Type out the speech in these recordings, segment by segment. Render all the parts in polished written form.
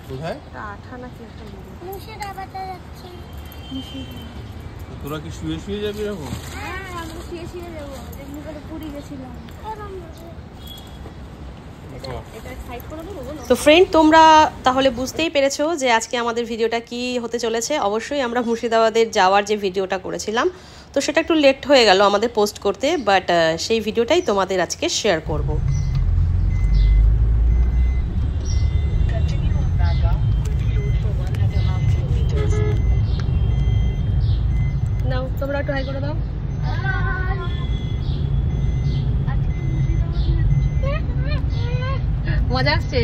কোথায়? তোরা কি শুয়ে শুয়ে যাবি এরকম? তো ফ্রেন্ড, তোমরা তাহলে বুঝতেই পেরেছো যে আজকে আমাদের ভিডিওটা কি হতে চলেছে। অবশ্যই আমরা মুর্শিদাবাদের যাওয়ার যে ভিডিওটা করেছিলাম, তো সেটা একটু লেট হয়ে গেল আমাদের পোস্ট করতে, বাট সেই ভিডিওটাই তোমাদের আজকে শেয়ার করব। নাও তোমরা একটু হাই করে দাও। মজা আসছে।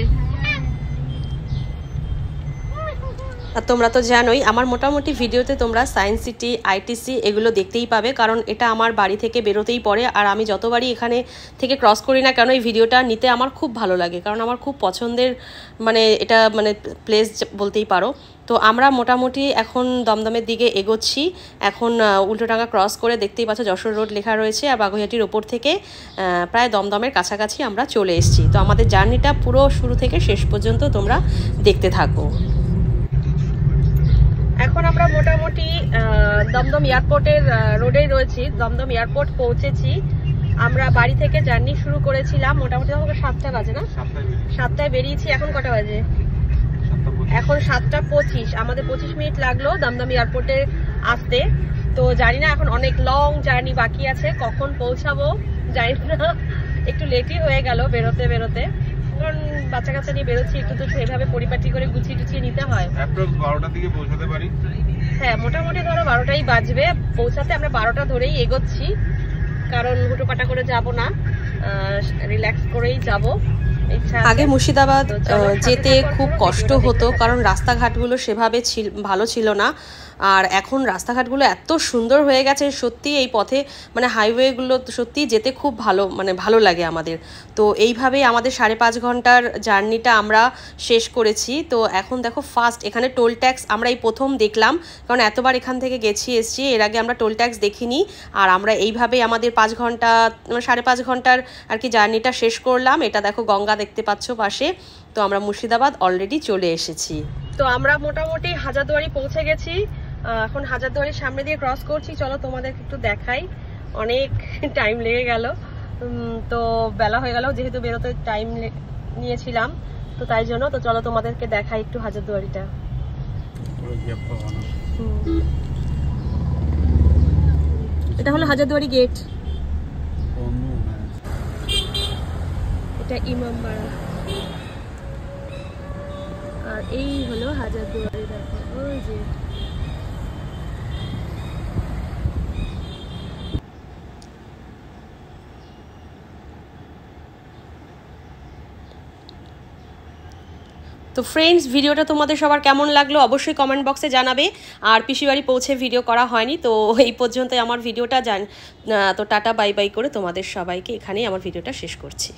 আর তোমরা তো জানোই আমার মোটামুটি ভিডিওতে তোমরা সায়েন্স সিটি, আইটিসি এগুলো দেখতেই পাবে, কারণ এটা আমার বাড়ি থেকে বেরোতেই পড়ে। আর আমি যতবারই এখানে থেকে ক্রস করি না কেন, এই ভিডিওটা নিতে আমার খুব ভালো লাগে, কারণ আমার খুব পছন্দের এটা প্লেস বলতেই পারো। তো আমরা মোটামুটি এখন দমদমের দিকে এগোচ্ছি। এখন উল্টোডাঙ্গা ক্রস করে দেখতেই পাচ্ছ যশোর রোড লেখা রয়েছে, আর বাগুইহাটির ওপর থেকে প্রায় দমদমের কাছাকাছি আমরা চলে এসেছি। তো আমাদের জার্নিটা পুরো শুরু থেকে শেষ পর্যন্ত তোমরা দেখতে থাকো। এখন আমরা মোটামুটি দমদম এয়ারপোর্টের রোডেই রয়েছি। দমদম এয়ারপোর্ট পৌঁছেছি। আমরা বাড়ি থেকে জার্নি শুরু করেছিলাম মোটামুটি আমাকে 7টা বাজে না, 7টায় বেরিয়েছি। এখন কটা বাজে? এখন 7:25। আমাদের 25 মিনিট লাগলো দমদম এয়ারপোর্টে আসতে। তো জানি না, এখন অনেক লং জার্নি বাকি আছে, কখন পৌঁছাবো জানি না। একটু লেটই হয়ে গেল বেরোতে বেরোতে, কারণ বাচ্চা কাচ্চা নিয়ে বেরোচ্ছি, একটু তো সেভাবে পরিপাটি করে গুছিয়ে টুছিয়ে নিতে হয়। 12টার দিকে পৌঁছাতে পারি। হ্যাঁ, মোটামুটি ধরো 12টাই বাজবে পৌঁছাতে। আমরা 12টা ধরেই এগোচ্ছি, কারণ হুটোপাটা করে যাব না, রিল্যাক্স করেই যাব। আগে মুর্শিদাবাদ যেতে খুব কষ্ট হতো, কারণ রাস্তাঘাটগুলো সেভাবে ভালো ছিল না। আর এখন রাস্তাঘাটগুলো এত সুন্দর হয়ে গেছে, সত্যি এই পথে হাইওয়েগুলো সত্যি যেতে খুব ভালো লাগে আমাদের। তো এইভাবেই আমাদের 5.5 ঘন্টার জার্নিটা আমরা শেষ করেছি। তো এখন দেখো ফার্স্ট এখানে টোল ট্যাক্স আমরা এই প্রথম দেখলাম, কারণ এতবার এখান থেকে এসছি, এর আগে আমরা টোল ট্যাক্স দেখিনি। আর আমরা এইভাবেই আমাদের 5 ঘন্টা 5.5 ঘন্টার আর কি জার্নিটা শেষ করলাম। এটা দেখো গঙ্গা দেখতে পাচ্ছ পাশে। তো আমরা মুর্শিদাবাদ অলরেডি চলে এসেছি। তো আমরা মোটামুটি হাজারদুয়ারি পৌঁছে গেছি। এখন হাজারদুয়ারির সামনে দিয়ে ক্রস করছি। চলো তোমাদেরকে একটু দেখাই। অনেক টাইম লেগে গেল, তো বেলা হয়ে গেল যেহেতু বেরোতে টাইম নিয়েছিলাম, তো তাই জন্য। তো চলো তোমাদেরকে দেখাই একটু হাজারদুয়ারিটা। এটা হলো হাজারদুয়ারি গেট, এটা ইমামবাড়া, আর এই হলো হাজারদুয়ারি। দেখো ওই যে তো ফ্রেন্ডস, ভিডিওটা তোমাদের সবার কেমন লাগলো অবশ্যই কমেন্ট বক্সে জানাবে। আর পিসিবাড়ি পৌঁছে ভিডিও করা হয়নি, তো এই পর্যন্তই আমার ভিডিওটা। তো টাটা বাই বাই করে তোমাদের সবাইকে এখানেই আমার ভিডিওটা শেষ করছি।